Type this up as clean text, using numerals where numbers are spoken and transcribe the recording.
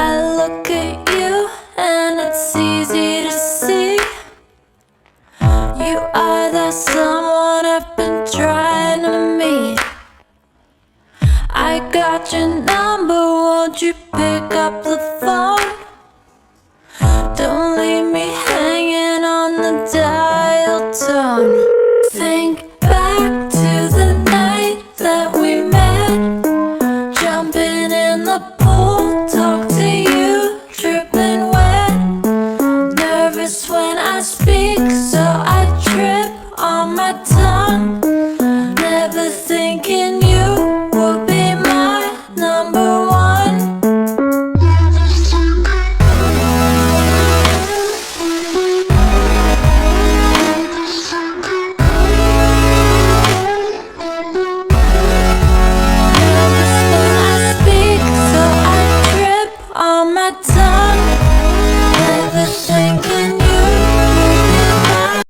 I look at you and it's easy to see you are the someone I've been trying to meet. I got your number, won't you pick up the phone? Don't leave me hanging on the dial tone. Think back to the night that we met, jumping in the pool, talk to you, dripping wet. Nervous when I speak, so I trip on my tongue. Never thinking you would be my number one. Nervous when I speak, so I trip on my tongue.